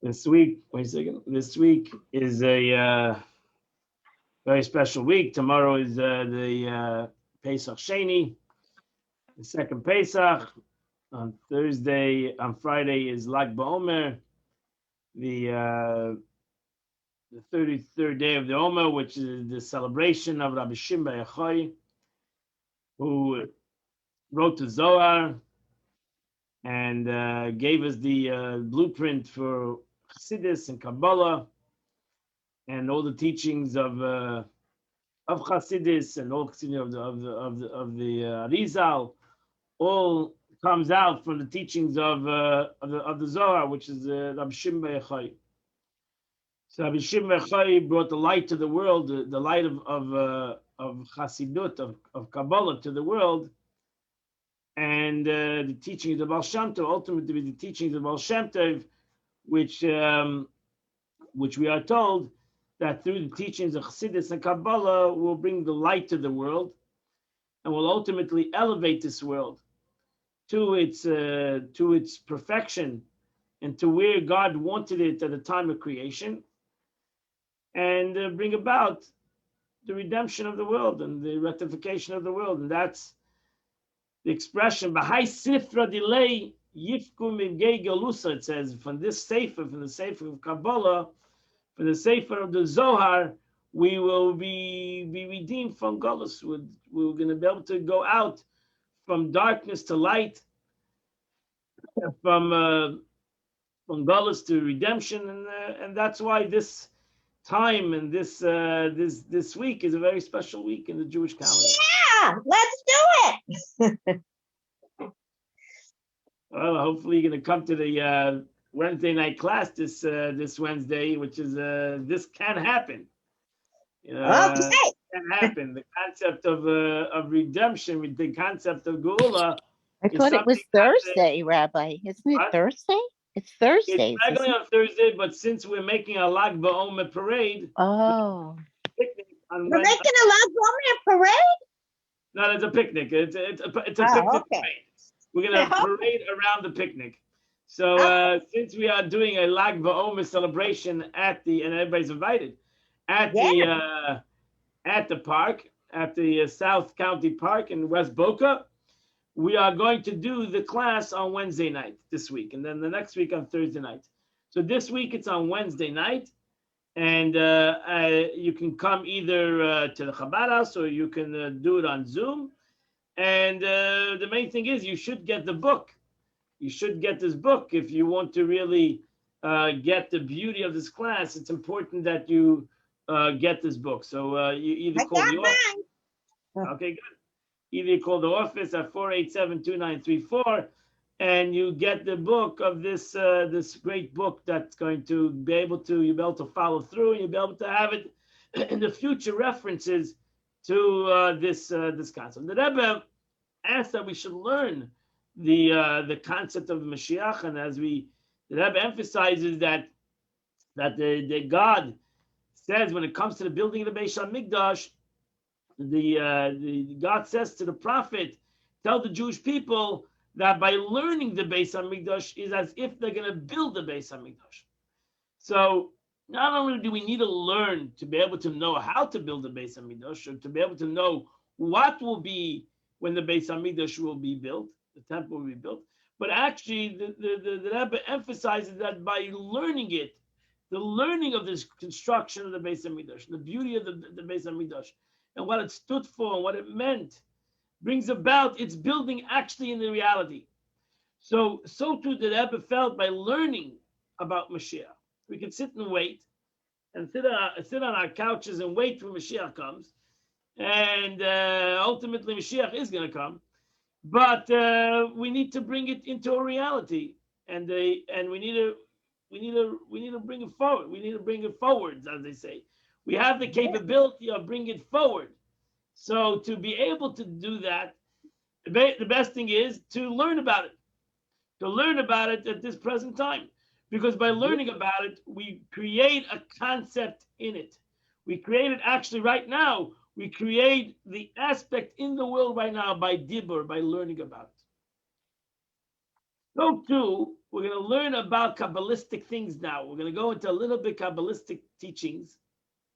This week, wait a second. This week is a very special week. Tomorrow is the Pesach Sheni, the second Pesach. On Friday is Lag BaOmer, the 33rd day of the Omer, which is the celebration of Rabbi Shimon bar Yochai, who wrote the Zohar and gave us the blueprint for Chassidus and Kabbalah and all the teachings of Chassidus and all Chassidus of the Arizal, all comes out from the teachings of the Zohar, which is Rabbi Shimon bar Yochai. So Rabbi Shimon bar Yochai brought the light to the world, the light of Chassidut, of Kabbalah to the world, and the teachings of Baal Shem Tov, ultimately the teachings of Baal Shem Tov, which we are told that through the teachings of Chassidus and Kabbalah will bring the light to the world, and will ultimately elevate this world to its perfection and to where God wanted it at the time of creation, and bring about the redemption of the world and the rectification of the world. And that's the expression Bahai Sifra Delay Yifku Mivgei Galusa. It says from the Sefer of Kabbalah, from the Sefer of the Zohar, we will be redeemed from Galus. We're going to be able to go out from darkness to light, from Galus to redemption, and that's why this time and this week is a very special week in the Jewish calendar. Yeah, let's do it. Well, hopefully you're going to come to the Wednesday night class this Wednesday, which is this can happen. Okay. Can happen. The concept of redemption, with the concept of Geula. I thought it was Thursday, Rabbi. Isn't it Thursday? It's Thursday. It's regularly on Thursday, but since we're making a Lag BaOmer parade, picnic on Wednesday. We're making a Lag BaOmer parade? No, it's a picnic. It's a picnic parade. We're gonna parade around the picnic. So since we are doing a Lag BaOmer celebration and everybody's invited at the park, at the South County Park in West Boca, we are going to do the class on Wednesday night this week, and then the next week on Thursday night. So this week it's on Wednesday night, and you can come either to the Chabad house or you can do it on Zoom. And the main thing is you should get the book. You should get this book if you want to really get the beauty of this class. It's important that you get this book. So you either call the office. Okay, good. Either you call the office at 487-2934, and you get the book of this this great book that's going to you'll be able to follow through, and you'll be able to have it in the future references to this concept. The Rebbe asked that we should learn the concept of Mashiach, and the Rebbe emphasizes that the God says when it comes to the building of the Beis Hamikdash, the God says to the prophet, tell the Jewish people that by learning the Beis Hamikdash is as if they're going to build the Beis Hamikdash. So not only do we need to learn to be able to know how to build the Beis Hamikdash, or to be able to know what will be when the Beis Hamikdash will be built, the temple will be built, but actually the Rebbe emphasizes that by learning it, the learning of this construction of the Beis Hamikdash, the beauty of the Beis Hamikdash, and what it stood for and what it meant, brings about its building actually in the reality. So too the Rebbe felt by learning about Mashiach, we can sit and wait, and sit on our couches and wait till Mashiach comes, and ultimately Mashiach is going to come, but we need to bring it into a reality, and we need to bring it forward. We need to bring it forwards, as they say. We have the capability of bringing it forward. So to be able to do that, the best thing is to learn about it. To learn about it at this present time. Because by learning about it, we create a concept in it. We create it actually right now. We create the aspect in the world right now by dibur, by learning about it. So too, we're going to learn about Kabbalistic things now. We're going to go into a little bit Kabbalistic teachings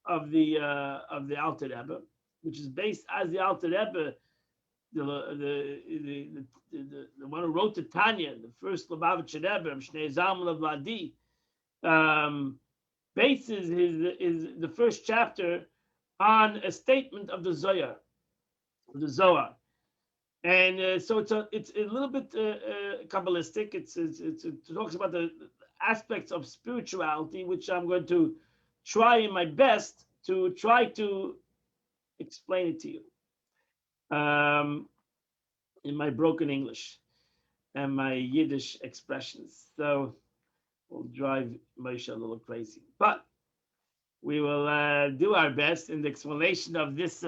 of the Alter Rebbe, which is based as the Alter Rebbe, the one who wrote the Tanya, the first Lubavitcher Rebbe, Shnei Zalman of Ladi, bases the first chapter on a statement of the Zohar, Zohar. And so it's a little bit Kabbalistic. It talks about the aspects of spirituality, which I'm going to try in my best to try to explain it to you in my broken English and my Yiddish expressions. So we'll drive Moshe a little crazy, but we will do our best in the explanation of this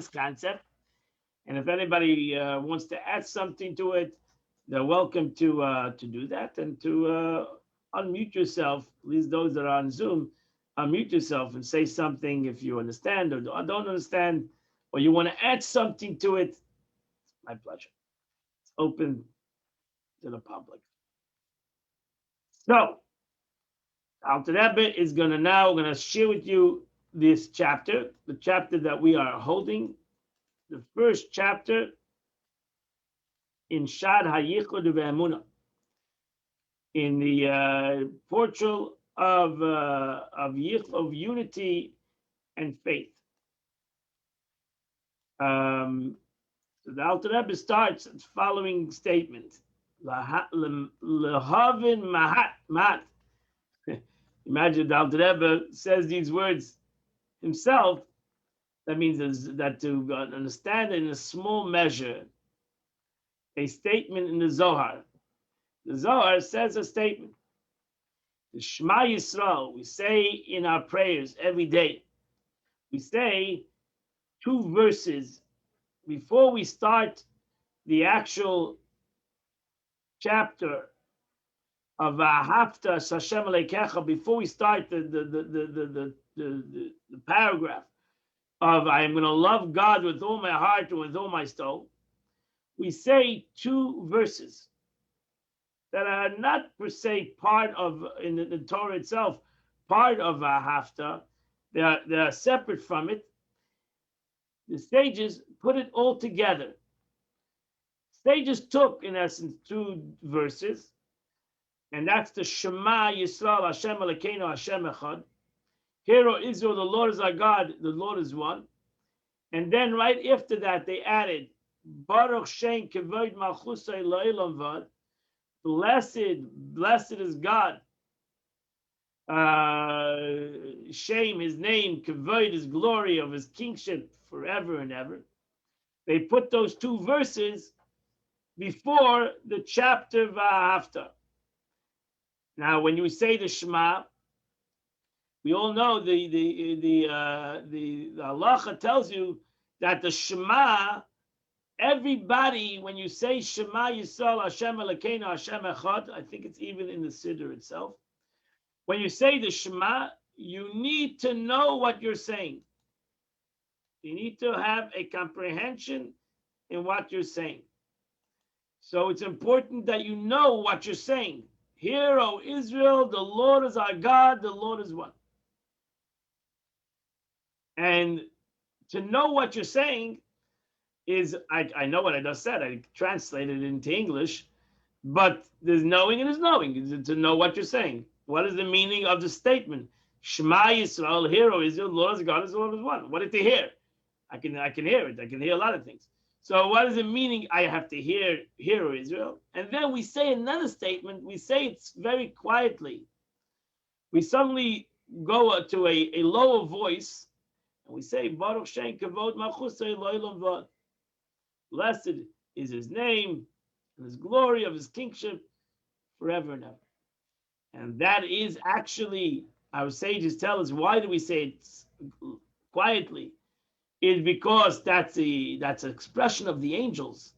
concept. And if anybody wants to add something to it, they're welcome to do that and to unmute yourself. Please, those that are on Zoom, unmute yourself and say something if you understand or don't understand, or you want to add something to it. It's my pleasure. It's open to the public. So, Alter Rebbe is going to share with you this chapter, the chapter that we are holding. The first chapter in Shad HaYichud Ve'emunah, in the portal of unity and faith. So the Alter Rebbe starts the following statement: Lehavin Mahat. Imagine the Alter Rebbe says these words himself. That means that to understand in a small measure a statement in the Zohar. The Zohar says a statement. The Shema Yisrael, we say in our prayers every day. We say 2 verses before we start the actual chapter of Ahavta Hashem Elokecha, before we start the paragraph of I am going to love God with all my heart and with all my soul, we say 2 verses that are not per se part of, in the Torah itself, part of Ahavta. They are separate from it. The sages put it all together. Sages took, in essence, 2 verses, and that's the Shema Yisrael Hashem Elokeinu Hashem Echad. Hear, O Israel, the Lord is our God, the Lord is one. And then right after that, they added, Baruch Shem Kevod Malchusay La'olam Vad. Blessed is God. Shem, his name, Kevod, his glory of his kingship forever and ever. They put those 2 verses before the chapter V'ahavta. Now, when you say the Shema, we all know the halacha tells you that the Shema, everybody, when you say Shema Yisrael Hashem Elokeinu Hashem Echad, I think it's even in the Siddur itself. When you say the Shema, you need to know what you're saying. You need to have a comprehension in what you're saying. So it's important that you know what you're saying. Hear, O Israel, the Lord is our God, the Lord is one. And to know what you're saying is, I know what I just said, I translated it into English, but there's knowing and there's knowing, to know what you're saying. What is the meaning of the statement? Shema Yisrael, hear, O Israel, the Lord is God, the Lord is one. What did they hear? I can hear it. I can hear a lot of things. So what is the meaning? I have to hear, O Israel. And then we say another statement. We say it very quietly. We suddenly go to a lower voice, and we say, Baruch Shem Kevod Malchusay La'olam Vad. Blessed is his name and his glory of his kingship forever and ever. And that is actually, our sages tell us, why do we say it quietly? Is because that's an expression of the angels.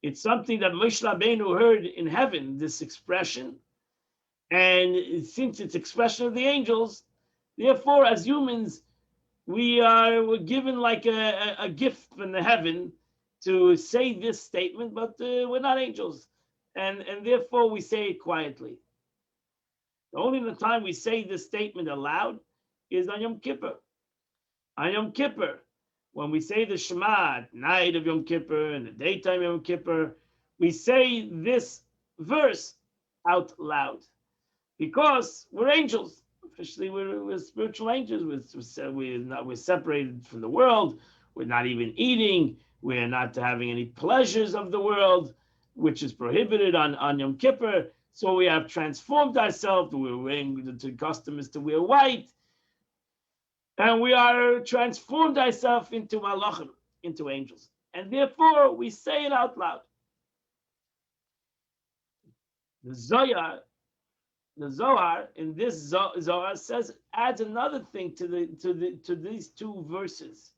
It's something that Moshe Rabbeinu heard in heaven, this expression. And since it's expression of the angels, therefore, as humans, we're given like a gift from the heaven to say this statement, but we're not angels. and therefore we say it quietly. The only time we say this statement aloud is on Yom Kippur. On Yom Kippur, when we say the Shema at night of Yom Kippur and the daytime of Yom Kippur, we say this verse out loud because we're angels. Officially, we're spiritual angels. We're separated from the world. We're not even eating. We're not having any pleasures of the world, which is prohibited on Yom Kippur. So we have transformed ourselves. The custom is to wear white. And we are transformed ourselves into malachim, into angels. And therefore, we say it out loud. The Zohar in this Zohar adds another thing to these two verses.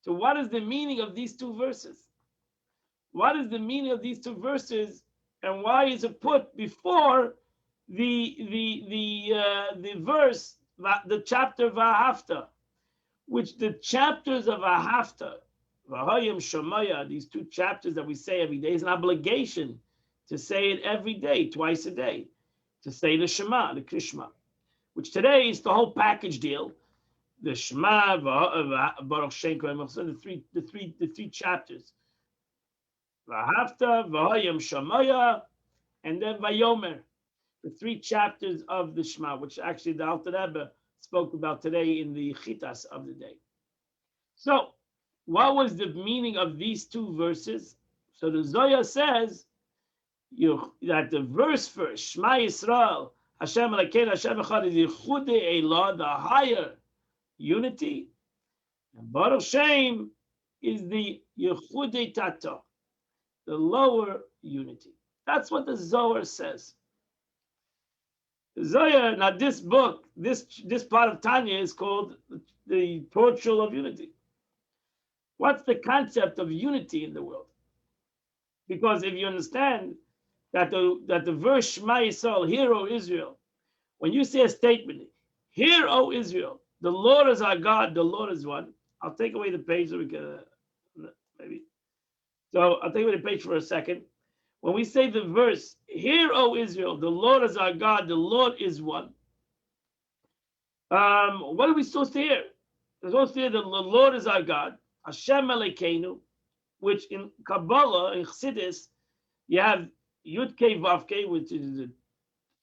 So what is the meaning of these two verses? What is the meaning of these two verses, and why is it put before the verse, the chapter Vahafta, which the chapters of Vahafta, Vahayim Shemaya, these two chapters that we say every day, is an obligation to say it every day, twice a day, to say the Shema, the Krishma, which today is the whole package deal. The Shema, Baruch Shem, the three chapters, Vahafta, Vahayim Shemaya, and then Vayomer, the three chapters of the Shema, which actually the Alter Rebbe spoke about today in the Chitas of the day. So, what was the meaning of these two verses? So the Zohar says that the verse first, Shema Yisrael, Hashem Elokeinu, Hashem Echad, is Yichudei Elah, the higher unity, and Baruch Shem is the Yichudei Tata, the lower unity. That's what the Zohar says. The Zohar, now this book, this part of Tanya is called the Portal of Unity. What's the concept of unity in the world? Because if you understand that the verse Shema Yisrael, hear, O Israel, when you say a statement, hear, O Israel, the Lord is our God, the Lord is one. I'll take away the page so we can maybe. So I'll take away the page for a second. When we say the verse, hear, O Israel, the Lord is our God, the Lord is one. What are we supposed to hear? We're supposed to hear that the Lord is our God, Hashem Elokeinu, which in Kabbalah, in Chassidus, you have Yud Kei Vav Kei, which is the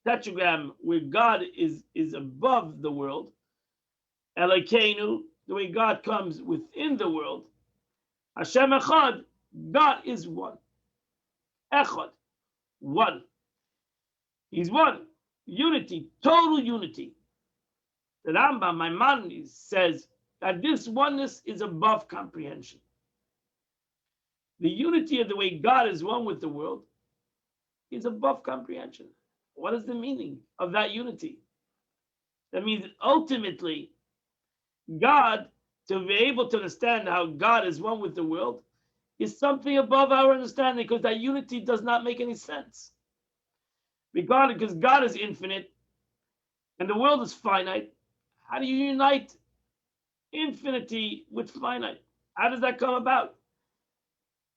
tetragram where God is above the world. Elokeinu, the way God comes within the world. Hashem Echad, God is one. Echad, one. He's one. Unity, total unity. The Rambam, Maimonides, says that this oneness is above comprehension. The unity of the way God is one with the world is above comprehension. What is the meaning of that unity? That means ultimately, God, to be able to understand how God is one with the world, is something above our understanding, because that unity does not make any sense. Because God is infinite and the world is finite, how do you unite infinity with finite? How does that come about?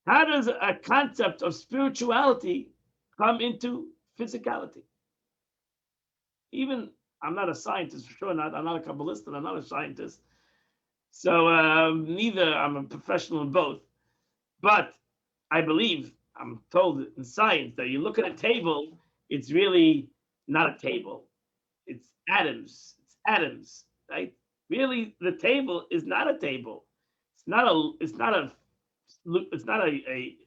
How does a concept of spirituality come into physicality? Even, I'm not a scientist, for sure not. I'm not a Kabbalist, and I'm not a scientist. So neither, I'm a professional in both. But I believe, I'm told in science, that you look at a table, it's really not a table. It's atoms. It's atoms, right? Really, the table is not a table. It's not a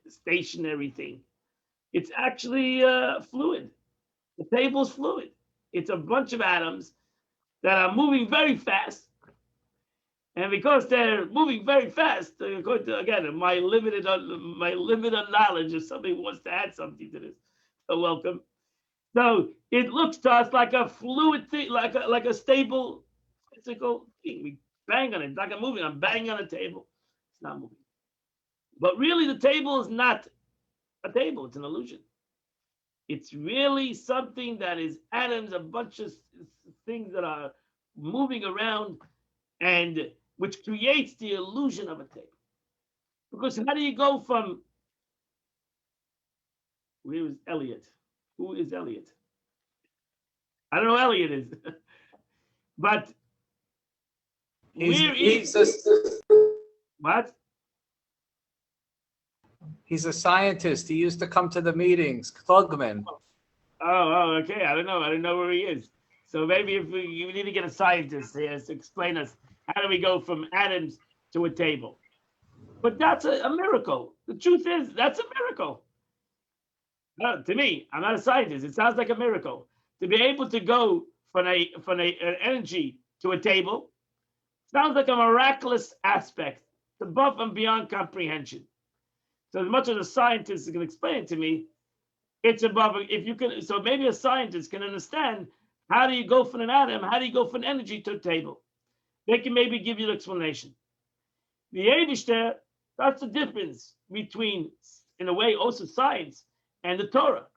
stationary thing. It's actually fluid. The table is fluid. It's a bunch of atoms that are moving very fast. And because they're moving very fast, according to, again, my limited knowledge, if somebody wants to add something to this, so welcome. So it looks to us like a fluid thing, like a stable physical thing. We bang on it. It's like I'm moving. I'm banging on a table. It's not moving. But really, the table is not a table. It's an illusion. It's really something that is atoms, a bunch of things that are moving around, and which creates the illusion of a table. Because how do you go from Where is Elliot? Who is Elliot? I don't know who Elliot is. But He's what? He's a scientist. He used to come to the meetings. Klugman. Okay. I don't know. I don't know where he is. So maybe if you need to get a scientist here to explain us how do we go from atoms to a table. But that's a miracle. The truth is, that's a miracle. To me, I'm not a scientist. It sounds like a miracle to be able to go from an energy to a table. Sounds like a miraculous aspect, above and beyond comprehension. So as much as a scientist can explain it to me, it's above. If you can, so maybe a scientist can understand how do you go from an atom, how do you go from energy to a table. They can maybe give you the explanation. The Eibishter, that's the difference between, in a way, also science and the Torah.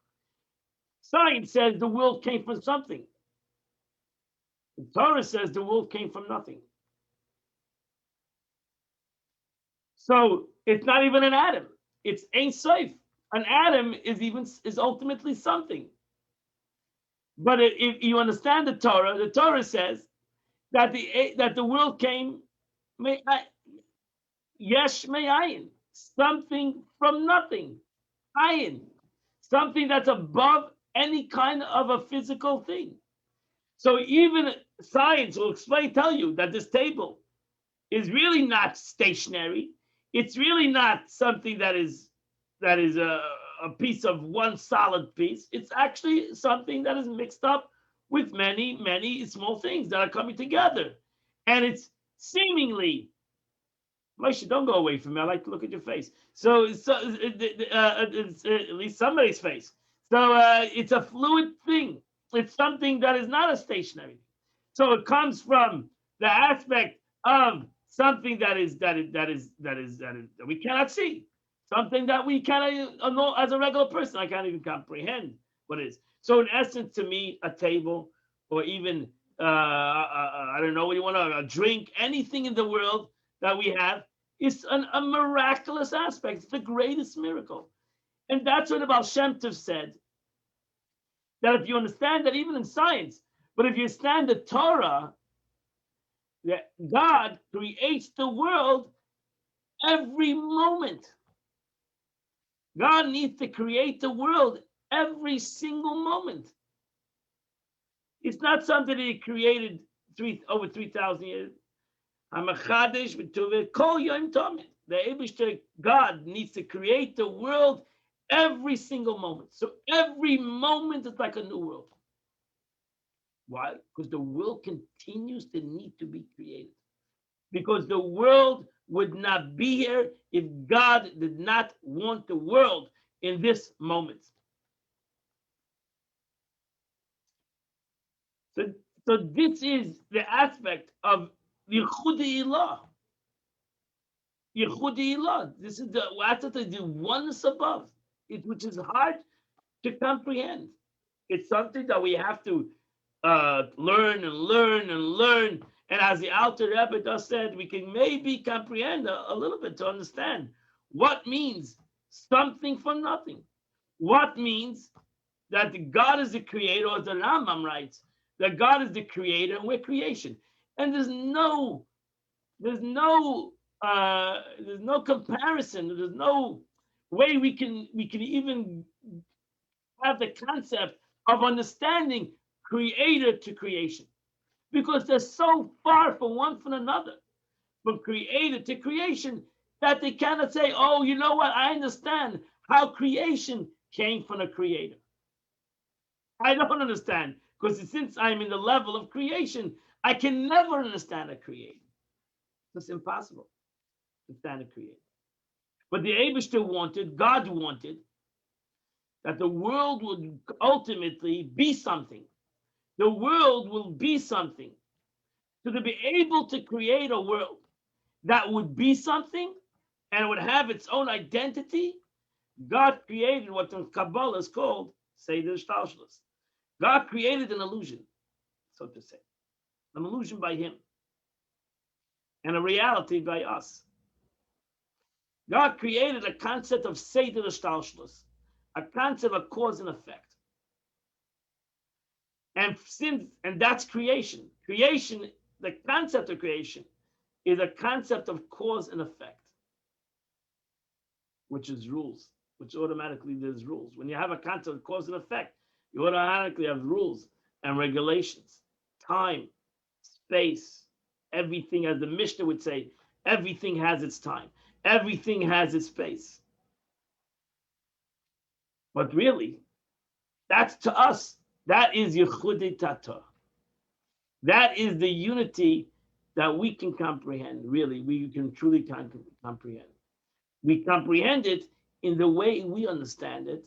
Science says the world came from something. The Torah says the world came from nothing. So it's not even an atom. It's Ein Sof. An atom is ultimately something. But if you understand the Torah says that the world came yesh me'ayin, something from nothing, ayin, something that's above any kind of a physical thing. So even science will tell you that this table is really not stationary. It's really not something that is a piece of one solid piece. It's actually something that is mixed up with many, many small things that are coming together. And it's seemingly, Moshe, don't go away from me. I like to look at your face. So it's at least somebody's face. So it's a fluid thing. It's something that is not a stationary. So it comes from the aspect of something that we cannot see, something that we cannot know as a regular person. I can't even comprehend what it is. So in essence, to me, a table, or even I don't know what you want to drink, anything in the world that we have is a miraculous aspect. It's the greatest miracle, and that's what the Baal Shem Tov said. That if you understand that even in science, but if you understand the Torah, that God creates the world every moment. God needs to create the world every single moment. It's not something that He created over 3,000 years. The Eibishter God needs to create the world every single moment. So every moment is like a new world. Why? Because the world continues to need to be created. Because the world would not be here if God did not want the world in this moment. So this is the aspect of Yichudi Ilah. Yichudi Ilah. This is the oneness above, which is hard to comprehend. It's something that we have to learn and learn and learn. And as the Alter Rebbe just said, we can maybe comprehend a little bit to understand what means something from nothing. What means that God is the creator, or the Rambam writes, that God is the creator and we're creation. And there's no comparison. There's no way we can even have the concept of understanding creator to creation, because they're so far from one from another, from creator to creation, that they cannot say, oh, you know what, I understand how creation came from a creator. I don't understand, because since I'm in the level of creation, I can never understand a creator. It's impossible to understand a creator. But the Eibishter wanted, God wanted, that the world would ultimately be something. The world will be something. So to be able to create a world that would be something and would have its own identity, God created what in Kabbalah is called Seder Shtalshlus. God created an illusion, so to say, an illusion by Him, and a reality by us. God created a concept of Seder Shtalshlus, a concept of cause and effect. And that's creation. Creation, the concept of creation, is a concept of cause and effect, which is rules, which automatically there's rules. When you have a concept of cause and effect, you automatically have rules and regulations, time, space, everything, as the Mishnah would say, everything has its time, everything has its space. But really, that's to us, that is Yechudi Tata. That is the unity that we can comprehend, really, we can truly comprehend. We comprehend it in the way we understand it,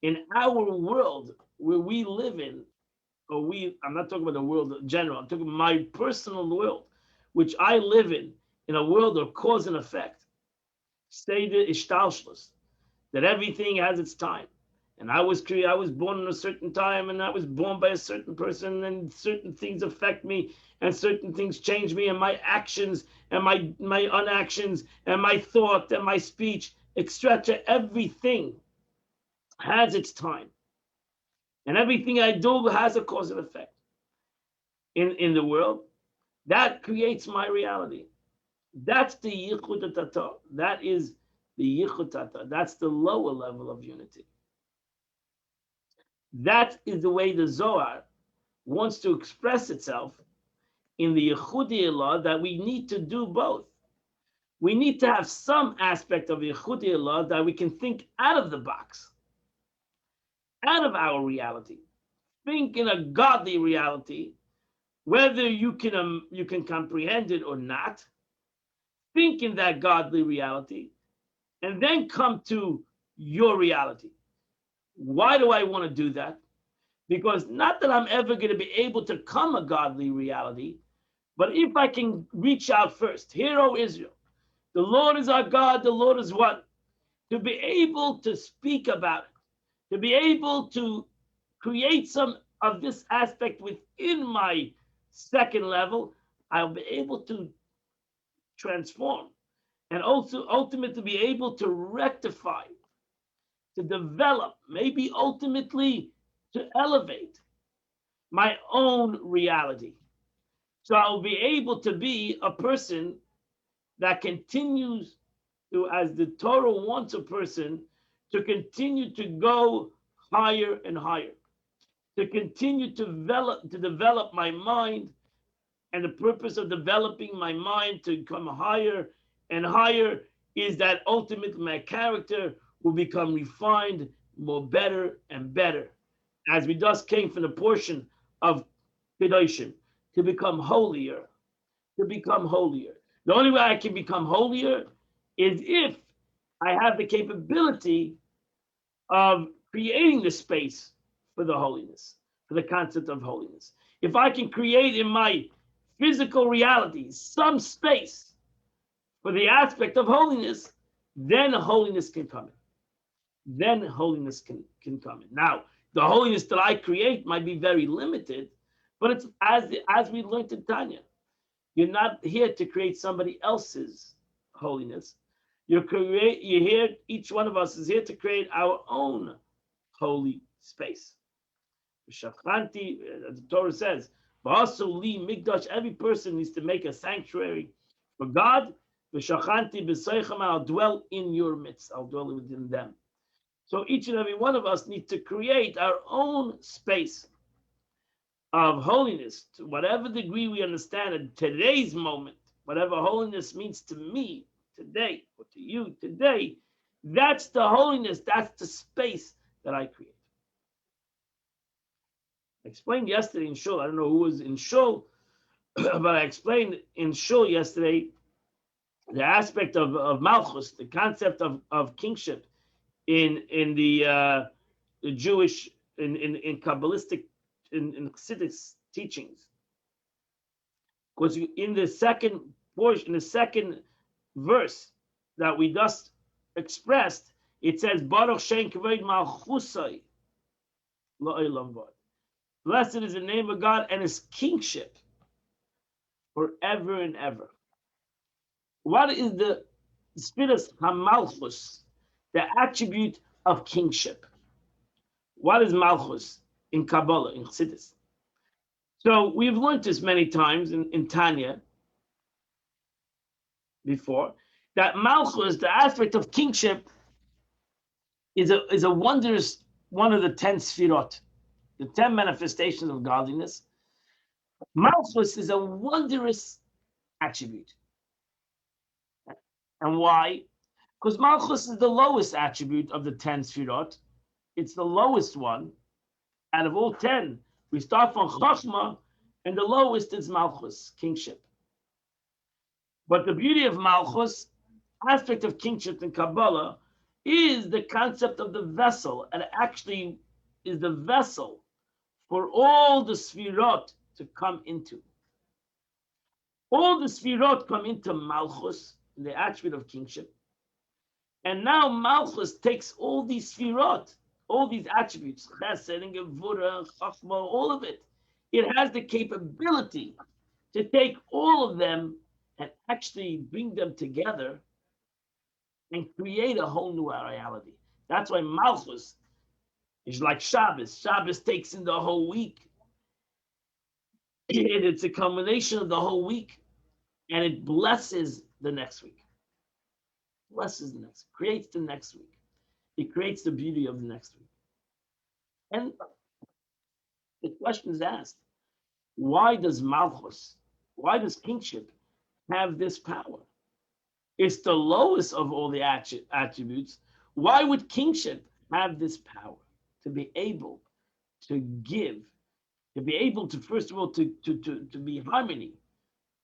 in our world where we live in, I'm not talking about the world in general, I'm talking about my personal world, which I live in a world of cause and effect. Seder ishtalshlus, that everything has its time. And I was born in a certain time, and I was born by a certain person, and certain things affect me, and certain things change me, and my actions, and my unactions, and my thought, and my speech, etc. Everything has its time. And everything I do has a cause and effect in the world. That creates my reality. That's the yichud tata. That is the yichud tata. That's the lower level of unity. That is the way the Zohar wants to express itself in the Yechudi law, that we need to do both. We need to have some aspect of Yechudi law that we can think out of the box, out of our reality. Think in a godly reality, whether you can comprehend it or not. Think in that godly reality, and then come to your reality. Why do I want to do that? Because not that I'm ever going to be able to come a godly reality, but if I can reach out first, hear, O Israel, the Lord is our God, the Lord is one. To be able to speak about it, to be able to create some of this aspect within my second level, I'll be able to transform and also ultimately be able to rectify, to develop, maybe ultimately to elevate my own reality. So I'll be able to be a person that continues to, as the Torah wants a person, to continue to go higher and higher, to continue to develop my mind, and the purpose of developing my mind to come higher and higher is that ultimately my character will become refined, more better and better. As we just came from the portion of Kedoshim, to become holier, to become holier. The only way I can become holier is if I have the capability of creating the space for the holiness, for the concept of holiness. If I can create in my physical reality some space for the aspect of holiness, then holiness can come in. Then holiness can come in. Now, the holiness that I create might be very limited, but it's as we learned in Tanya. You're not here to create somebody else's holiness. You're here, each one of us is here to create our own holy space. Shachanti, as the Torah says, Li Migdash, every person needs to make a sanctuary for God. V'shachanti b'seichem, I'll dwell in your midst. I'll dwell within them. So each and every one of us needs to create our own space of holiness to whatever degree we understand in today's moment, whatever holiness means to me today or to you today. That's the holiness. That's the space that I create. I explained yesterday in Shul, I don't know who was in Shul, but I explained in Shul yesterday the aspect of Malchus, the concept of kingship in the Jewish, in Kabbalistic, in Chassidic teachings. Because in the second portion, in the second verse that we just expressed, it says, Baruch Shem Kavod Malchusai La'olam Vad. Blessed is the name of God and his kingship forever and ever. What is the spirit of Hamalchus, the attribute of kingship. What is Malchus in Kabbalah, in Chassidus? So we've learned this many times in Tanya before, that Malchus, the aspect of kingship, is a wondrous, one of the 10 sfirot, the 10 manifestations of godliness. Malchus is a wondrous attribute. And why? Because Malchus is the lowest attribute of the 10 sfirot. It's the lowest one. Out of all 10, we start from Chochmah, and the lowest is Malchus, kingship. But the beauty of Malchus, aspect of kingship in Kabbalah, is the concept of the vessel, and actually is the vessel for all the sfirot to come into. All the sfirot come into Malchus, the attribute of kingship. And now Malchus takes all these sfirot, all these attributes, chesed and gevura, chachma, all of it. It has the capability to take all of them and actually bring them together and create a whole new reality. That's why Malchus is like Shabbos. Shabbos takes in the whole week. It's a combination of the whole week, and it blesses the next week. Blesses the next, creates the next week. It creates the beauty of the next week. And the question is asked, why does Malchus, why does kingship have this power? It's the lowest of all the attributes. Why would kingship have this power to be able to give, to be able to, first of all, to be harmony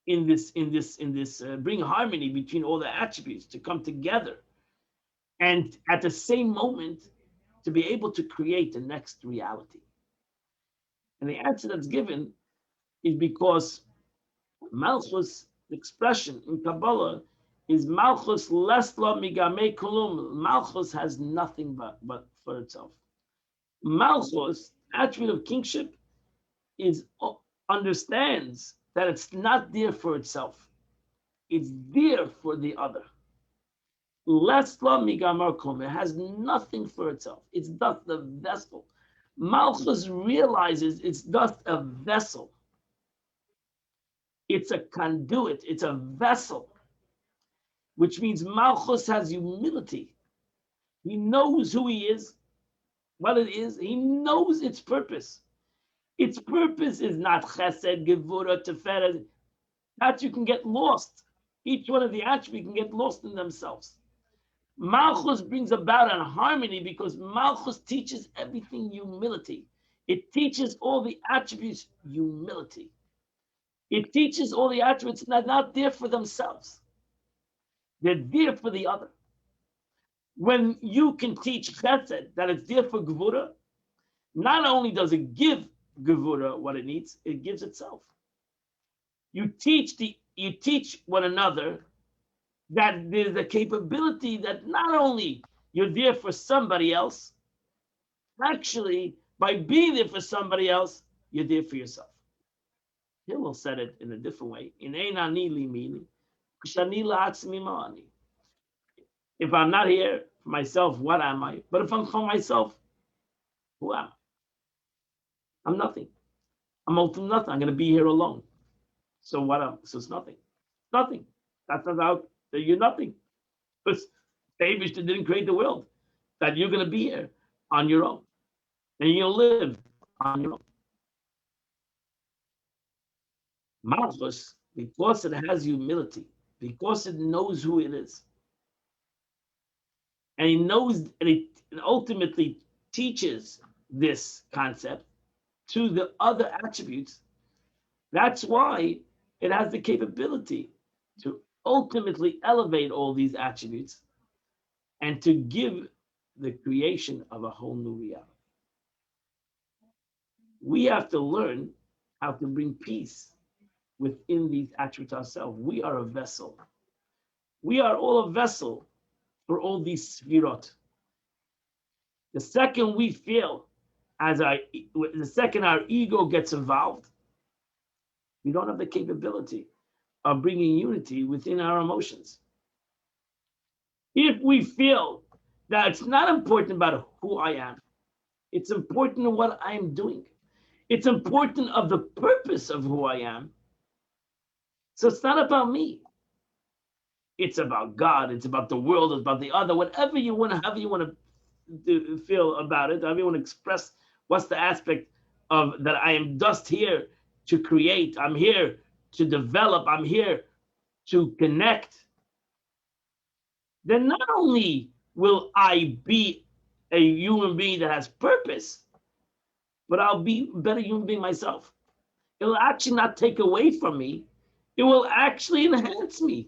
in this, bring harmony between all the attributes to come together, and at the same moment to be able to create the next reality? And the answer that's given is because Malchus, the expression in Kabbalah, is Malchus lesla migame kulum. Malchus has nothing but for itself. Malchus, attribute of kingship, understands that it's not there for itself. It's there for the other. Lesla migamar kulum. It has nothing for itself. It's thus the vessel. Malchus realizes it's thus a vessel. It's a conduit. It's a vessel. Which means Malchus has humility. He knows who he is, what it is. He knows its purpose. Its purpose is not chesed, gevura, teferet. That you can get lost. Each one of the attributes can get lost in themselves. Malchus brings about a harmony because Malchus teaches everything humility. It teaches all the attributes humility. It teaches all the attributes that are not there for themselves. They're there for the other. When you can teach chesed, that it's there for gevura, not only does it give gevura what it needs, it gives itself. You teach one another that there's a capability that not only you're there for somebody else, actually, by being there for somebody else, you're there for yourself. Hillel said it in a different way. In ein ani li mini, k'shani la'atzmi ma'ani. If I'm not here for myself, what am I? But if I'm for myself, who am I? I'm nothing. I'm ultimately nothing. I'm going to be here alone. So what? So it's nothing. Nothing. That's about that you're nothing. Because David didn't create the world. That you're going to be here on your own, and you'll live on your own. Malchus, because it has humility, because it knows who it is, and he knows, and it ultimately teaches this concept to the other attributes. That's why it has the capability to ultimately elevate all these attributes and to give the creation of a whole new reality. We have to learn how to bring peace within these attributes ourselves. We are a vessel. We are all a vessel for all these sfirot. The second we feel, the second our ego gets involved, we don't have the capability of bringing unity within our emotions. If we feel Now, it's not important about who I am. It's important what I'm doing. It's important of the purpose of who I am. So it's not about me. It's about God. It's about the world. It's about the other. Whatever you want to, however you want to feel about it, however you want to express what's the aspect of that I am just here to create. I'm here to develop. I'm here to connect. Then not only will I be a human being that has purpose, but I'll be a better human being myself. It will actually not take away from me. It will actually enhance me.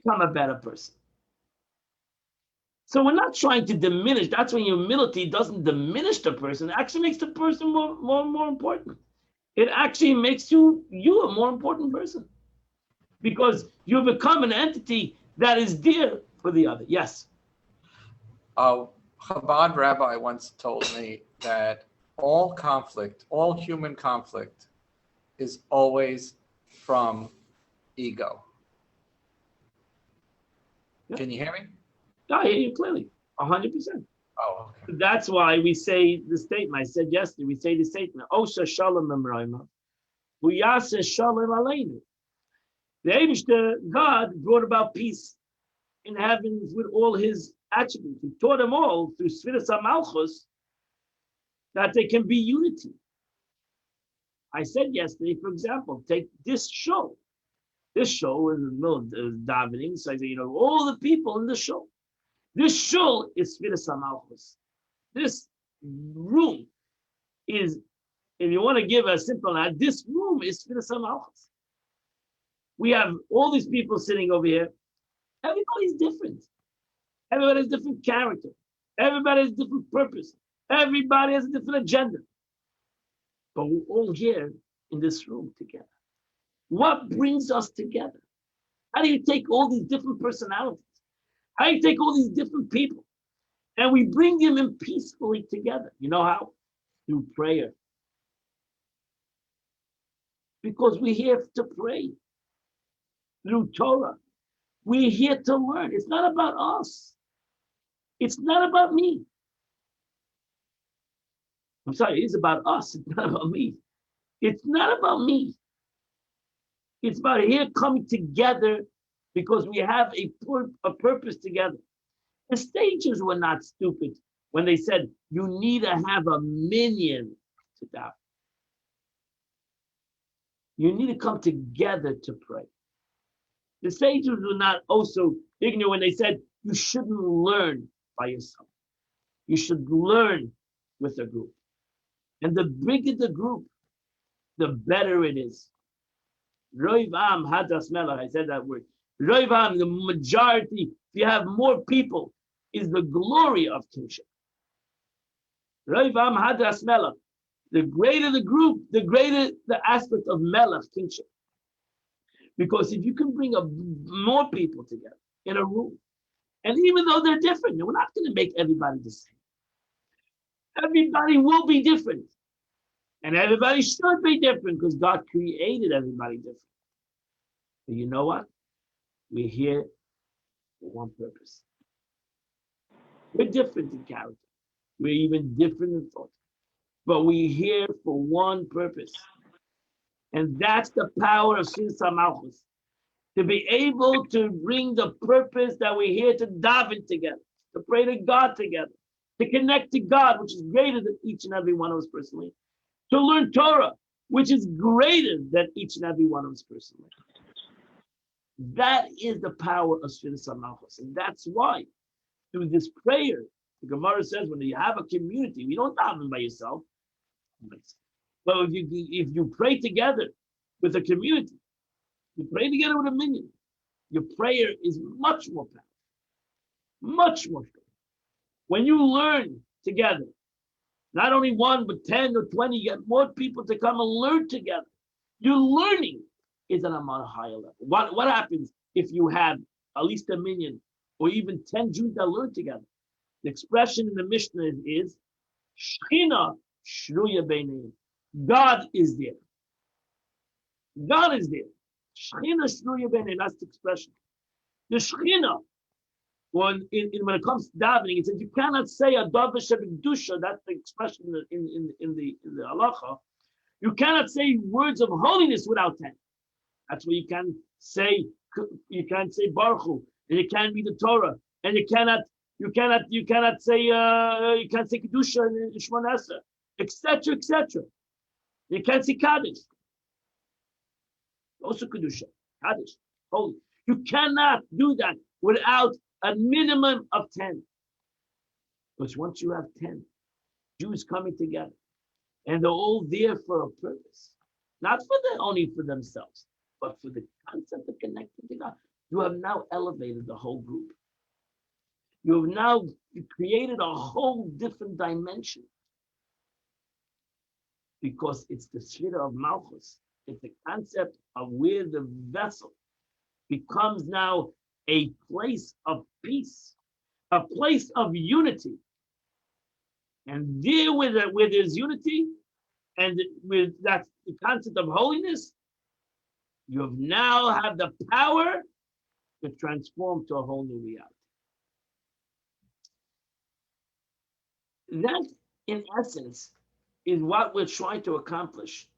Become a better person. So we're not trying to diminish. That's when humility doesn't diminish the person. It actually makes the person more important. It actually makes you a more important person because you become an entity that is dear for the other. Yes. Chabad rabbi once told me that all conflict, all human conflict, is always from ego. Yeah. Can you hear me? I hear you clearly, 100%. Oh, okay. That's why we say the statement. I said yesterday, we say the statement, Osha Shalom Emraima, Huyase Shalom Aleinu. The Eibishter, God, brought about peace in heavens with all his attributes. He taught them all through Sfiras HaMalchus that there can be unity. I said yesterday, for example, take this show. This show in the middle of davening, so I say, all the people in the show. This show is Sfiras HaMalchus. This room is, if you want to give a simple name, this room is Sfiras HaMalchus. We have all these people sitting over here. Everybody's different. Everybody has different character. Everybody has different purpose. Everybody has a different agenda. But we're all here in this room together. What brings us together? How do you take all these different personalities? How do you take all these different people and we bring them in peacefully together? You know how? Through prayer. Because we're here to pray. Through Torah. We're here to learn. It's not about us. It's not about me. I'm sorry, it is about us. It's not about me. It's not about me. It's about here coming together because we have a purpose together. The stages were not stupid when they said you need to have a minion to die. You need to come together to pray. The sages were not also ignorant when they said you shouldn't learn by yourself. You should learn with a group. And the bigger the group, the better it is. Roiv Am Hadas Melech, I said that word. Roiv Am, the majority, if you have more people, is the glory of kingship. Roiv Am Hadas Melech. The greater the group, the greater the aspect of Melech, kingship. Because if you can bring more people together in a room, and even though they're different, we're not going to make everybody the same. Everybody will be different. And everybody should be different because God created everybody different. But you know what? We're here for one purpose. We're different in character. We're even different in thought. But we're here for one purpose. And that's the power of Sfiras HaMalchus. To be able to bring the purpose that we're here to daven together, to pray to God together, to connect to God, which is greater than each and every one of us personally, to learn Torah, which is greater than each and every one of us personally. That is the power of Sfiras HaMalchus. And that's why, through this prayer, the Gemara says, when you have a community, you don't daven by yourself. But if you pray together with a community, you pray together with a minion, your prayer is much more powerful, much more powerful. When you learn together, not only one, but 10 or 20, you get more people to come and learn together. Your learning is on a much higher level. What happens if you have at least a minion or even 10 Jews that learn together? The expression in the Mishnah is Shechina Shruya Beineim. God is there. God is there. Shechina Shruya Beineim. That's the expression. The Shechina when it comes to davening, it says you cannot say a davar shebekdusha. That's the expression in the halacha. You cannot say words of holiness without 10. That's where you can't say Baruch Hu, and you can't read the Torah, and you cannot say kedusha in Shemona Esrei, etc., etc. You can't say kaddish. Also kedusha, kaddish, holy. You cannot do that without a minimum of 10. Because once you have 10, Jews coming together, and they're all there for a purpose, not only for themselves, but for the concept of connecting to God. You have now elevated the whole group. You have now created a whole different dimension, because it's the sphere of Malchus. It's the concept of where the vessel becomes now a place of peace, a place of unity. And there where there's unity, and with that the concept of holiness, you have now have the power to transform to a whole new reality. That, in essence, is what we're trying to accomplish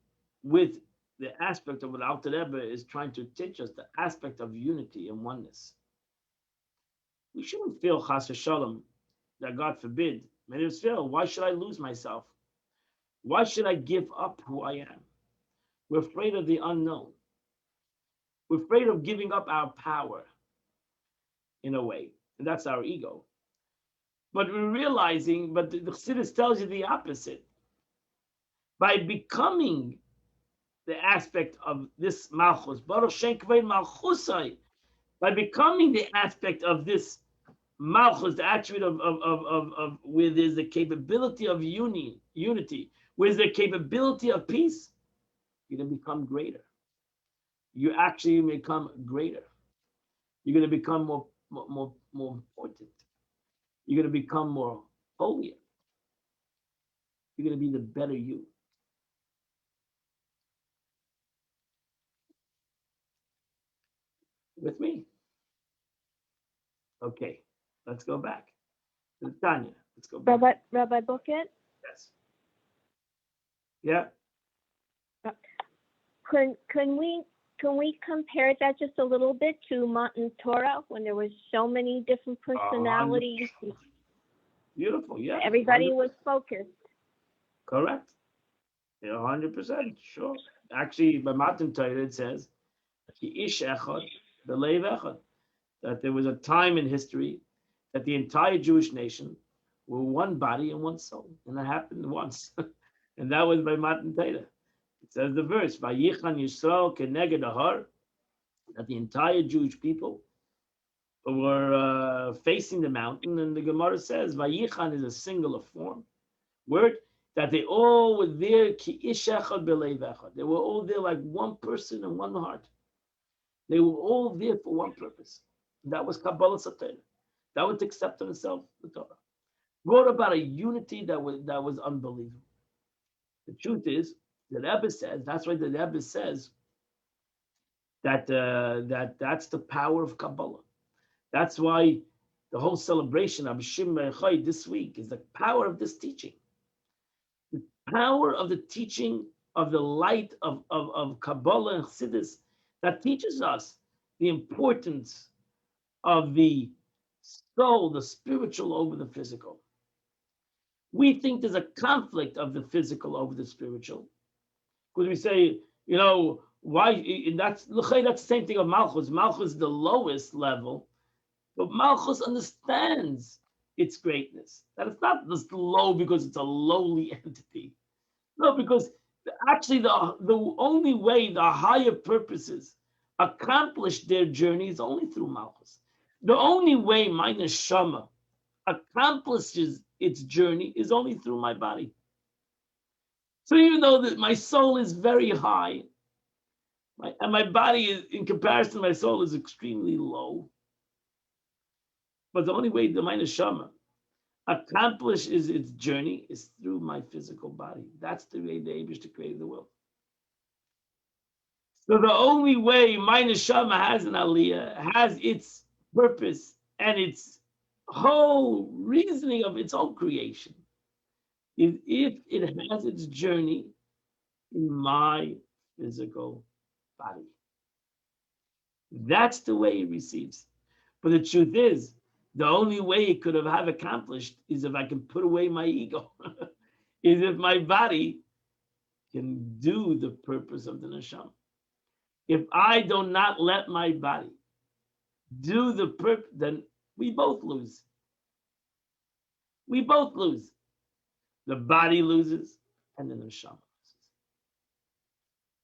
with the aspect of what Alter Rebbe is trying to teach us, the aspect of unity and oneness. We shouldn't feel chas v'shalom that, God forbid, many of us feel, why should I lose myself? Why should I give up who I am? We're afraid of the unknown. We're afraid of giving up our power, in a way, and that's our ego. But we're realizing, but the Chassidus tells you the opposite. By becoming the aspect of this Malchus, Baruch Shem Kavod Malchusai, by becoming the aspect of this Malchus, the attribute of where there's the capability of unity, where there's the capability of peace, you're going to become greater. You actually become greater. You're going to become more important. You're going to become more holier. You're going to be the better you. With me? Okay, let's go back. Tanya, let's go back. Rabbi Bukiet? Yes. Yeah. Can we compare that just a little bit to Matan Torah, when there was so many different personalities? Beautiful, yeah. Everybody 100%. was focused. Correct. Yeah, 100%, sure. Actually, by Matan Torah it says, "Ki ish echad b'leiv echad," that there was a time in history that the entire Jewish nation were one body and one soul, and that happened once, and that was by Matan Torah. It says the verse, "Vayichan Yisrael keneged ahar," that the entire Jewish people were facing the mountain, and the Gemara says, "Vayichan" is a singular form word, that they all were there. Ki ish echad b'leiv echad. They were all there like one person and one heart. They were all there for one purpose. That was Kabbalah Satana. That was to accept on itself the Torah. Brought about a unity that was unbelievable. The truth is, the Rebbe says, that's why the Rebbe says that that's the power of Kabbalah. That's why the whole celebration of Shim Chai this week is the power of this teaching. The power of the teaching of the light of Kabbalah and Chassidus that teaches us the importance of the soul, the spiritual over the physical. We think there's a conflict of the physical over the spiritual, because we say, why? And that's the same thing of Malchus. Malchus is the lowest level, but Malchus understands its greatness. That it's not just low because it's a lowly entity. No, because actually the only way the higher purposes accomplish their journey is only through Malchus. The only way my neshama accomplishes its journey is only through my body. So even though that my soul is very high, and my body is, in comparison to my soul, is extremely low, but the only way the my neshama accomplishes its journey is through my physical body. That's the way the Eibishter created the world. So the only way my neshama has an aliyah, has its purpose and its whole reasoning of its own creation is if it has its journey in my physical body. That's the way it receives. But the truth is, the only way it could have accomplished is if I can put away my ego, is if my body can do the purpose of the neshama. If I do not let my body do the purpose, then we both lose. We both lose. The body loses, and the neshama loses.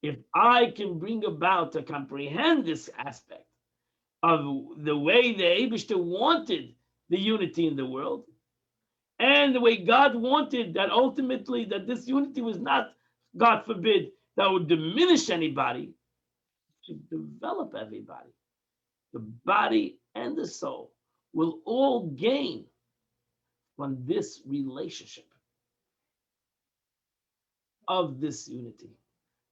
If I can bring about to comprehend this aspect of the way the Eibishter wanted the unity in the world, and the way God wanted that ultimately that this unity was not, God forbid, that would diminish anybody, to develop everybody. The body and the soul will all gain from this relationship of this unity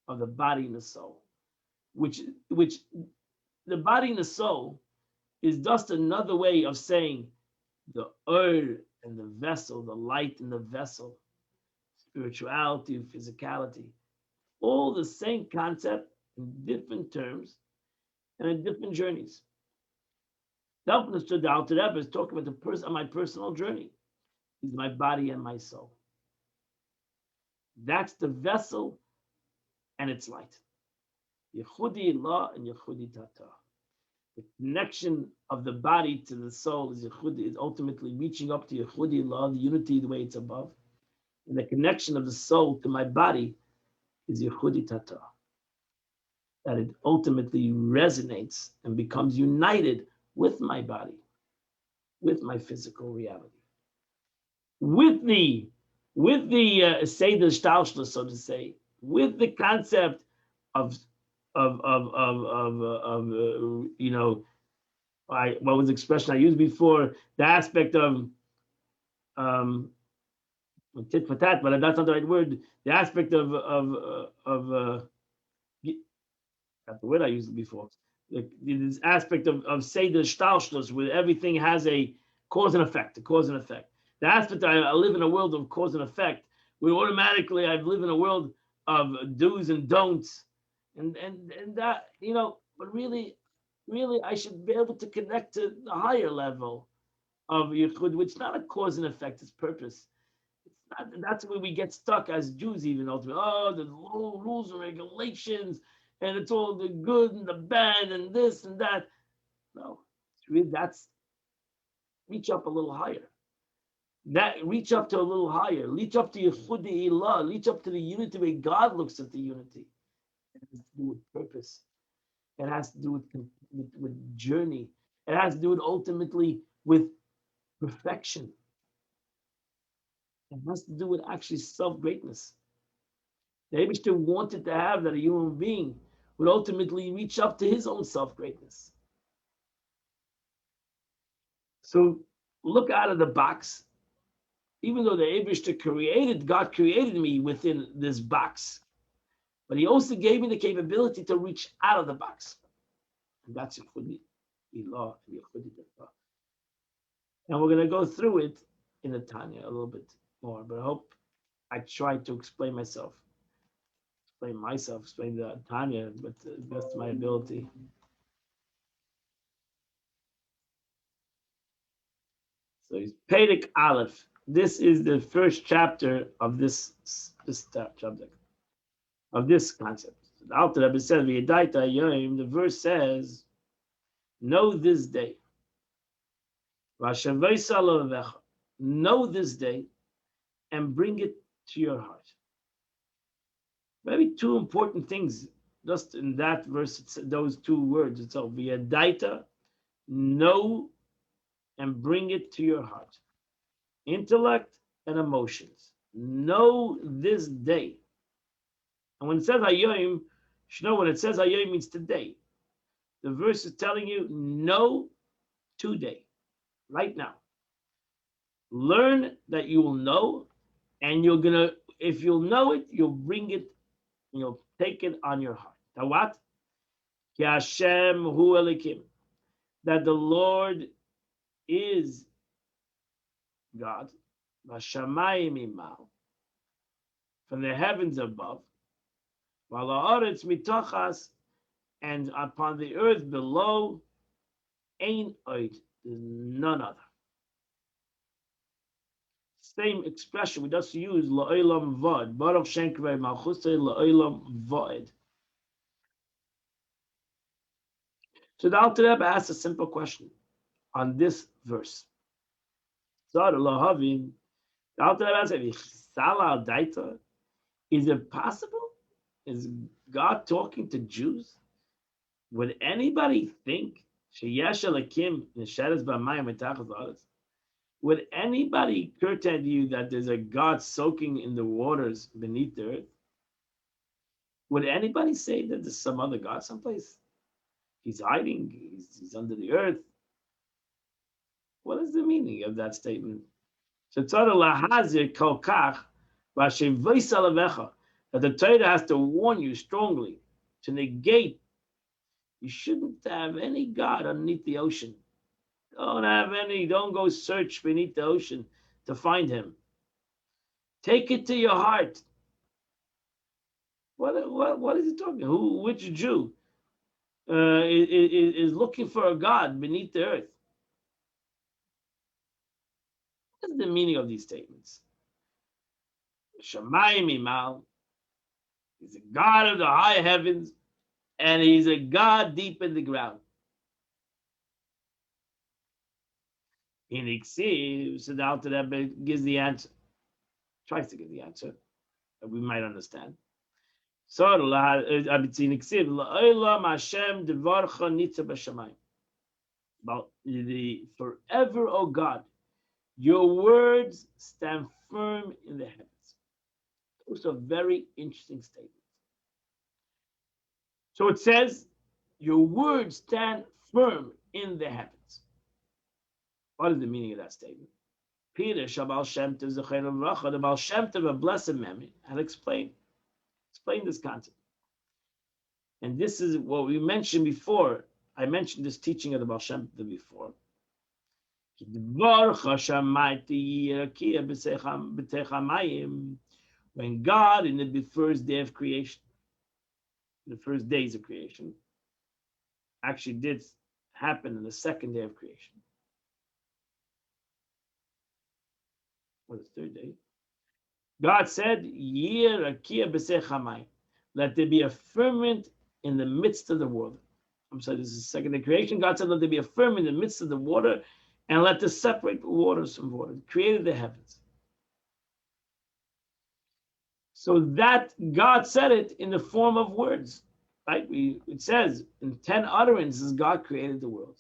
of the body and the soul, which the body and the soul is just another way of saying the earth and the vessel, the light in the vessel, spirituality, physicality, all the same concept in different terms and in different journeys. The Alter Rebbe is talking about my personal journey, is my body and my soul. That's the vessel and its light. Yechudi Allah and Yechudi Tata. The connection of the body to the soul is Yechudi, is ultimately reaching up to Yechudi Allah, the unity, the way it's above. And the connection of the soul to my body is Yechudi Tata. That it ultimately resonates and becomes united with my body, with my physical reality, with the Seder Shtalshla, so to say, with the concept of what was the expression I used before, the aspect of tit for tat, but that's not the right word. The aspect of that's the word I used before. This aspect of Seder Shtalshlos, where everything has a cause and effect, The aspect I live in a world of cause and effect, where automatically I live in a world of do's and don'ts, and that, but really I should be able to connect to the higher level of Yichud, which is not a cause and effect, it's purpose. It's not, that's where we get stuck as Jews, even ultimately. Oh, the rules and regulations, and it's all the good and the bad and this and that. No, it's really, that's reach up a little higher. That reach up to a little higher. Reach up to Yechudi Ilah. Reach up to the unity where God looks at the unity. It has to do with purpose. It has to do with journey. It has to do with ultimately with perfection. It has to do with actually self-greatness. The Eibishter wanted to have that a human being would ultimately reach up to his own self-greatness. So look out of the box. Even though the Eibishter God created me within this box, but he also gave me the capability to reach out of the box. And that's Yechudi Ilah and Yechudi Tata. And we're going to go through it in the Tanya a little bit more, but I hope I tried to explain myself, explain the Tanya, but to the best of my ability. So he's Perek Aleph. This is the first chapter of this subject, of this concept. The Alter Rebbe says, the verse says, know this day. Know this day and bring it to your heart. Maybe two important things just in that verse, those two words itself. V'yadaita, know and bring it to your heart. Intellect and emotions. Know this day. And when it says Hayoim, you should know when it says Hayoim means today. The verse is telling you, know today, right now. Learn that you will know, and you're gonna, if you'll know it, you'll bring it, you'll take it on your heart. Now what? Ki Hashem hu Elikim, that the Lord is God, Vashamayim imal, from the heavens above, Vala'aretz mitochas, and upon the earth below, Ein oid, there's none other. Same expression we just use la'olam vod. Baruch Shem Kaveh Malchusay la'olam vod. So the Alter Rebbe asks a simple question on this verse. Zar lahavin. The Alter Rebbe asks, is it possible? Is God talking to Jews? Would anybody think sheyesh elakim nesheres b'mayim mitachas la'aretz? Would anybody curtain you that there's a God soaking in the waters beneath the earth? Would anybody say that there's some other God someplace? He's hiding, he's under the earth. What is the meaning of that statement? That the Torah has to warn you strongly to negate. You shouldn't have any God underneath the ocean. Don't go search beneath the ocean to find him. Take it to your heart. What is he talking? Which Jew is looking for a God beneath the earth? What is the meaning of these statements? Shamayim imal. He's a God of the high heavens, and he's a God deep in the ground. In Iksiv, so the Alter Rebbe gives the answer, tries to give the answer that we might understand. So, about the forever, O God, your words stand firm in the heavens. Those are very interesting statements. So it says, your words stand firm in the heavens. What is the meaning of that statement? Peter, Shabal Shem Tov Zecher V'Racha, the Baal Shem Tov, a blessed memory, had explained this concept. And this is what we mentioned before. I mentioned this teaching of the Baal Shem Tov before. When God, in the first day of creation, the first days of creation, actually did happen in the second day of creation. Or the third day. God said, let there be a firmament in the midst of the water. I'm sorry, this is the second day of creation. God said, let there be a firmament in the midst of the water, and let this separate waters from water. He created the heavens. So that God said it in the form of words, right? It says in 10 utterances, God created the world.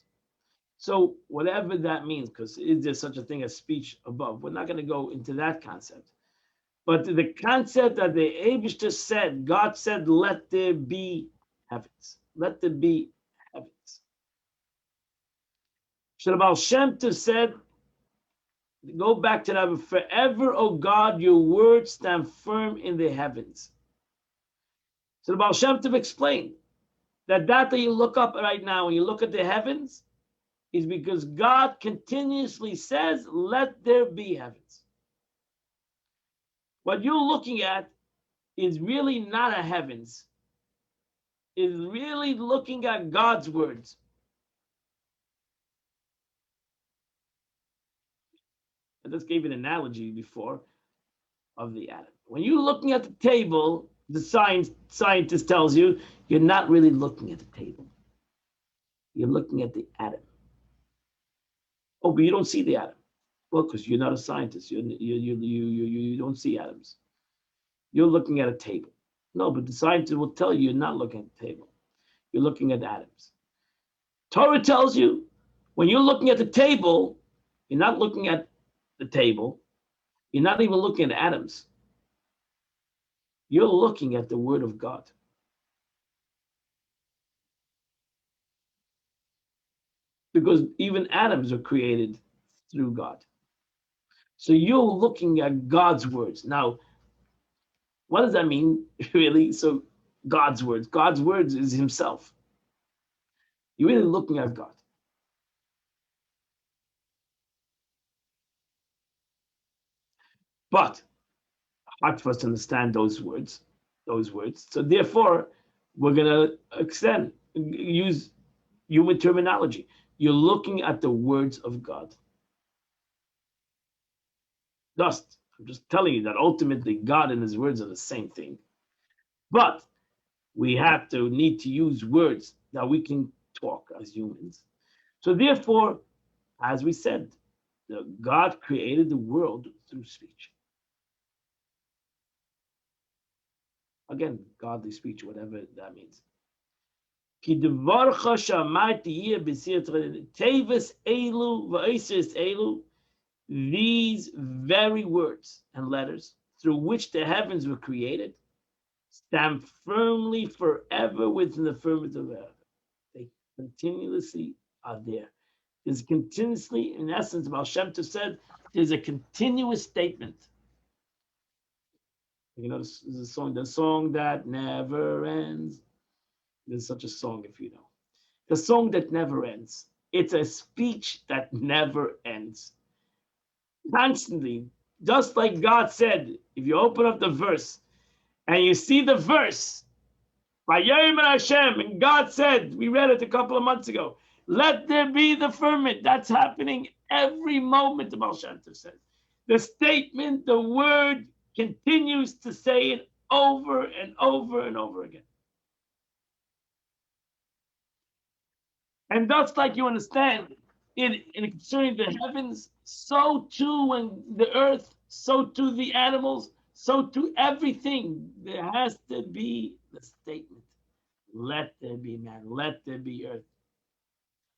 So whatever that means, because is there such a thing as speech above? We're not going to go into that concept. But the concept that the Eibishter said, God said, let there be heavens. Let there be heavens. Baal Shem Tov said, go back to that, forever, O God, your words stand firm in the heavens. So the Baal Shem Tov explained that you look up right now, when you look at the heavens, is because God continuously says, let there be heavens. What you're looking at is really not a heavens. Is really looking at God's words. I just gave an analogy before of the atom. When you're looking at the table, the scientist tells you, you're not really looking at the table. You're looking at the atom. Oh, but you don't see the atom. Well, because you're not a scientist. You don't see atoms. You're looking at a table. No, but the scientist will tell you you're not looking at the table. You're looking at atoms. Torah tells you when you're looking at the table, you're not looking at the table. You're not even looking at atoms. You're looking at the Word of God. Because even atoms are created through God. So you're looking at God's words. Now, what does that mean, really? So God's words is himself. You're really looking at God. But hard for us to understand those words. So therefore, we're gonna use human terminology. You're looking at the words of God. I'm just telling you that ultimately God and his words are the same thing. But we need to use words that we can talk as humans. So therefore, as we said, God created the world through speech. Again, godly speech, whatever that means. These very words and letters through which the heavens were created stand firmly forever within the firmament of heaven. They continuously are there. There's continuously, in essence, Baal Shem Tov said, there's a continuous statement. You know, there's the song that never ends. There's such a song, if you know. The song that never ends. It's a speech that never ends. Constantly, just like God said, if you open up the verse and you see the verse, Vayom Hashem, and God said, we read it a couple of months ago, let there be the firmament. That's happening every moment, the Baal Shem Tov says. The statement, the word continues to say it over and over and over again. And that's like you understand, in concerning the heavens, so too when the earth, so too the animals, so too everything. There has to be the statement. Let there be man, let there be earth.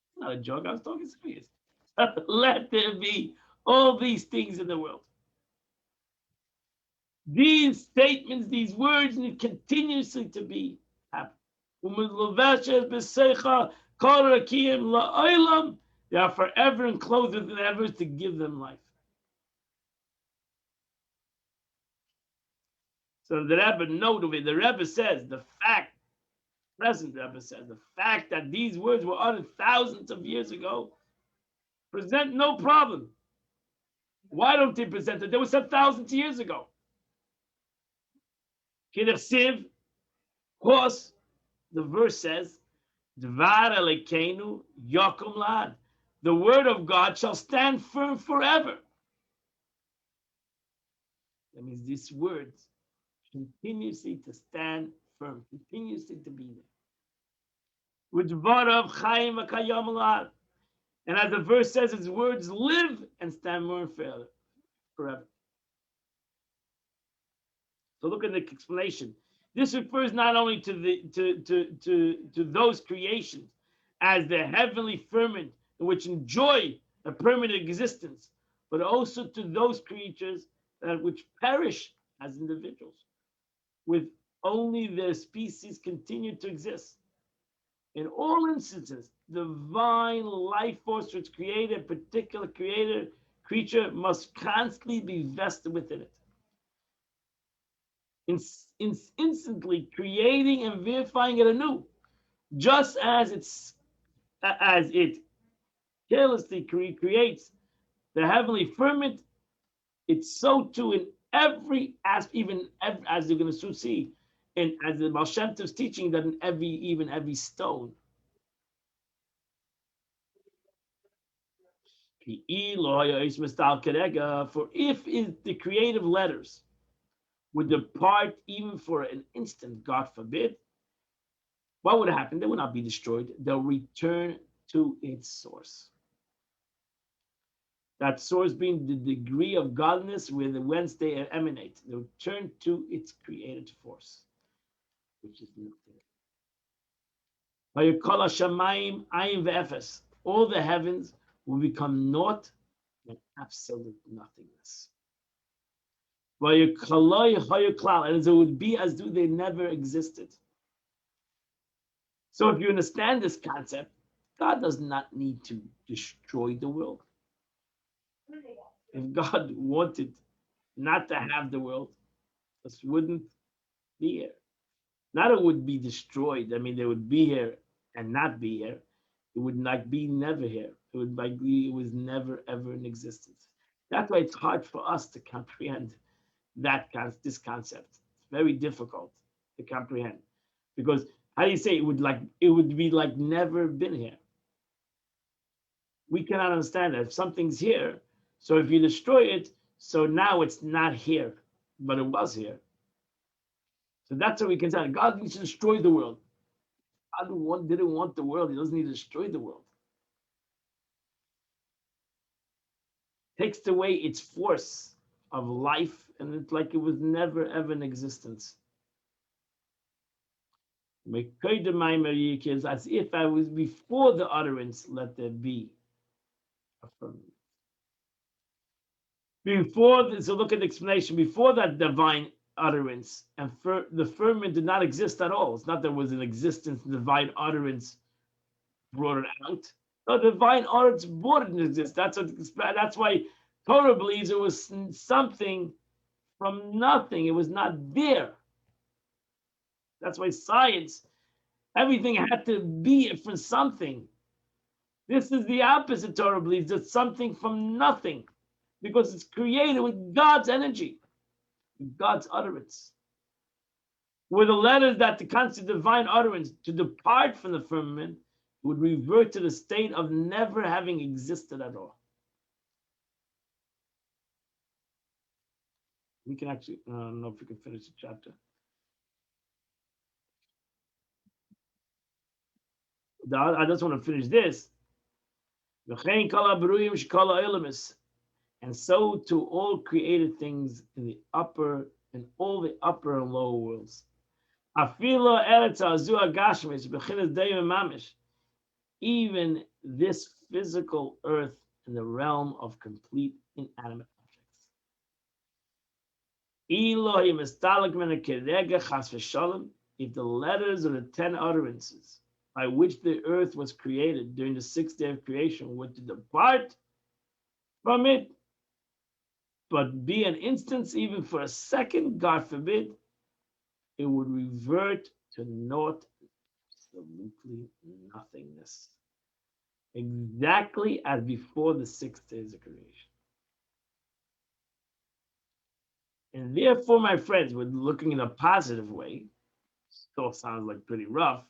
It's not a joke, I was talking serious. Let there be all these things in the world. These statements, these words need continuously to be happening. They are forever enclosed within the heavens to give them life. So the Rebbe says, the Rebbe says, the fact that these words were uttered thousands of years ago present no problem. Why don't they present it? They were said thousands of years ago. Of course, the verse says, Dvar Elokeinu Yakum Lad. The word of God shall stand firm forever. That means these words continuously to stand firm, continuously to be there. With Dvarav Chaim Akayam Lad. And as the verse says, its words live and stand firm forever. So look at the explanation. This refers not only to those creations as the heavenly firmament which enjoy a permanent existence, but also to those creatures which perish as individuals, with only their species continue to exist. In all instances, divine life force which created a particular creature must constantly be vested within it. Instantly creating and verifying it anew, just as it carelessly creates the heavenly firmament, it's so too in every aspect, even as you're going to soon see, and as the Baal Shem Tov's teaching, that in every stone. For if the creative letters would depart even for an instant, God forbid, what would happen? They would not be destroyed. They'll return to its source. That source being the degree of godliness whence they emanate. They return to its created force, which is nothing. All the heavens will become naught and absolute nothingness. And as it would be as though they never existed. So if you understand this concept, God does not need to destroy the world. If God wanted not to have the world, this wouldn't be here. Not it would be destroyed. I mean, they would be here and not be here. It would not be never here. It was never ever in existence. That's why it's hard for us to comprehend this concept. It's very difficult to comprehend because how do you say it would be like never been here? We cannot understand that. If something's here, so if you destroy it, so now it's not here, but it was here. So that's what we can say. God needs to destroy the world. God didn't want the world. He doesn't need to destroy the world. Takes away its force of life, and it's like it was never ever in existence. As if I was before the utterance, let there be a firmament. So look at the explanation. Before that divine utterance, and the firmament did not exist at all. It's not there was an existence, the divine utterance brought it out. No, the divine utterance brought it into existence. That's why Torah believes it was something from nothing. It was not there. That's why science, everything had to be from something. This is the opposite. Torah believes it's something from nothing, because it's created with God's energy, with God's utterance. Were the letters that the constant divine utterance to depart from the firmament, it would revert to the state of never having existed at all. We can actually, I don't know if we can finish the chapter. I just want to finish this. And so to all created things in all the upper and lower worlds. Even this physical earth in the realm of complete inanimate objects. If the letters of the 10 utterances by which the earth was created during the 6th day of creation were to depart from it, but be an instance even for a second, God forbid, it would revert to naught, absolutely nothingness. Exactly as before the 6 days of creation. And therefore, my friends, we're looking in a positive way. Still sounds like pretty rough,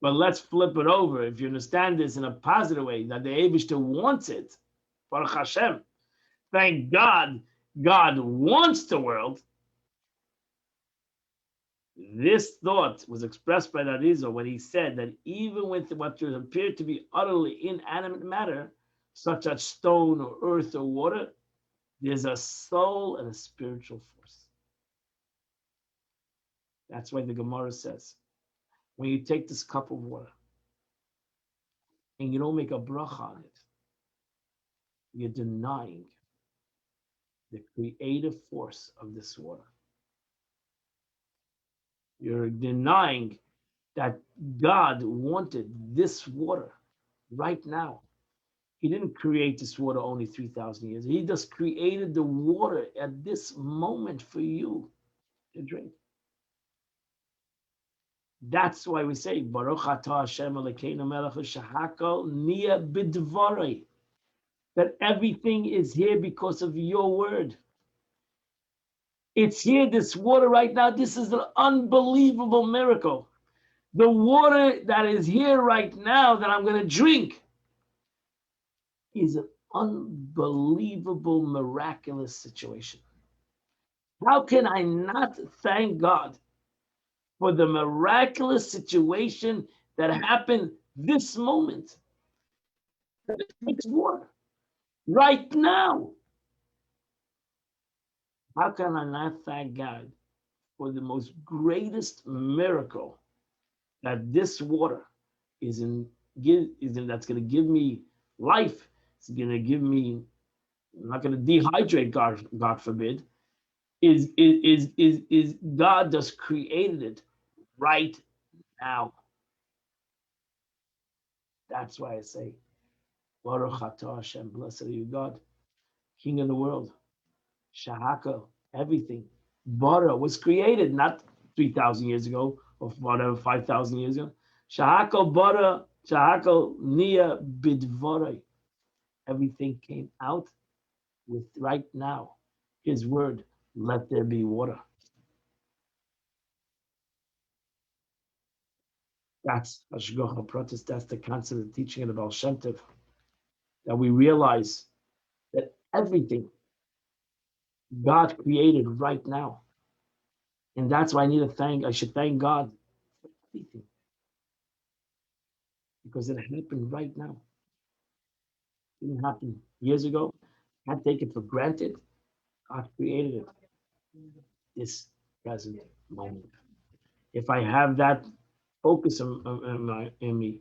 but let's flip it over. If you understand this in a positive way, that the Eibishter wants it, Baruch Hashem, thank God, God wants the world. This thought was expressed by Arizal when he said that even with what would appear to be utterly inanimate matter, such as stone or earth or water, there's a soul and a spiritual force. That's why the Gemara says, when you take this cup of water and you don't make a bracha on it, you're denying the creative force of this water. You're denying that God wanted this water right now. He didn't create this water only 3,000 years. He just created the water at this moment for you to drink. That's why we say, Baruch atah Hashem Elokeinu melech shehakol niya b'dvarei, that everything is here because of your word. It's here, this water right now. This is an unbelievable miracle. The water that is here right now that I'm going to drink is an unbelievable, miraculous situation. How can I not thank God for the miraculous situation that happened this moment? It's water right now. How can I not thank God for the most greatest miracle that this water that's going to give me life? It's going to give me, I'm not going to dehydrate, God forbid. Is God just created it right now? That's why I say, Baruch atah Hashem, blessed are you, God, King of the world. Shahaka, everything. Bara was created not 3,000 years ago or whatever, 5,000 years ago. Shahaka bara, Shahaka niya bidvarai. Everything came out with right now, His word. let there be water. That's Hashgacha Pratis. That's the concept of teaching of the Baal Shem Tov, that we realize that everything God created right now. And that's why I should thank God for everything. Because it happened right now. It didn't happen years ago. Can't take it for granted. God created it. This present moment. If I have that focus in me,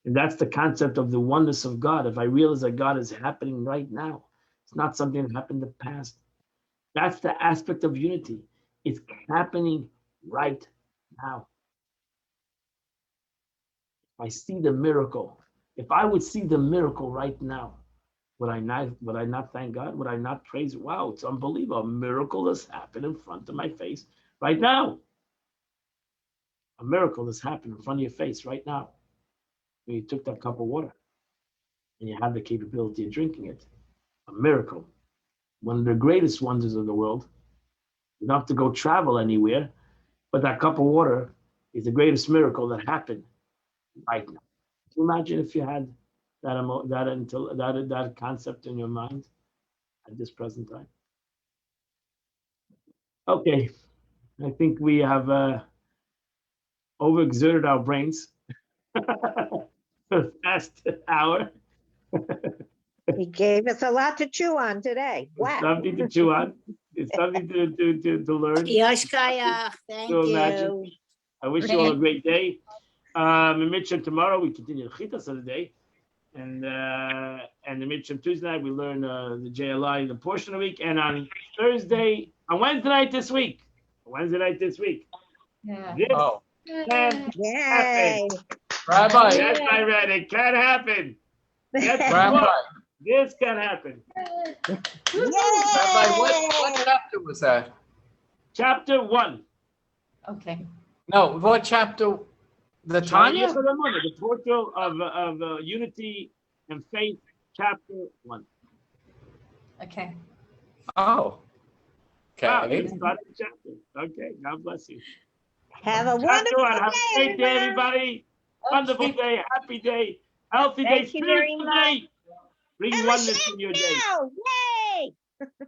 and that's the concept of the oneness of God. If I realize that God is happening right now, it's not something that happened in the past. That's the aspect of unity. It's happening right now. If I see the miracle, if I would see the miracle right now, would I not thank God? Would I not praise? Wow, it's unbelievable. A miracle has happened in front of my face right now. A miracle has happened in front of your face right now. When you took that cup of water and you have the capability of drinking it. A miracle. One of the greatest wonders of the world. You don't have to go travel anywhere, but that cup of water is the greatest miracle that happened right now. Can you imagine if you had that concept in your mind at this present time? Okay, I think we have overexerted our brains for the past hour. He gave us a lot to chew on today. Wow. Something to chew on. It's something to learn. Yoshkaya, thank To imagine. you. I wish you all a great day. In Mitzvah tomorrow we continue the Chitas of the day, and the Mitzvah Tuesday night we learn the JLI, the portion of the week, and on Wednesday night this week. Yeah. This Oh, can happen. Rabbi, Yes, I read it. Can happen. That's Rabbi, what. This can happen. Rabbi, what chapter was that? Chapter 1. Okay. No, what chapter? The Tanya? The portal of unity and faith, chapter 1. Okay. Oh. Wow, Okay. you started the chapter. Okay, God bless you. Have a Chapter wonderful 1. Have a great day, everybody. Wonderful day, happy day, healthy day, Thank you very spiritual much. day. Bring And oneness in your day. Michelle, yay!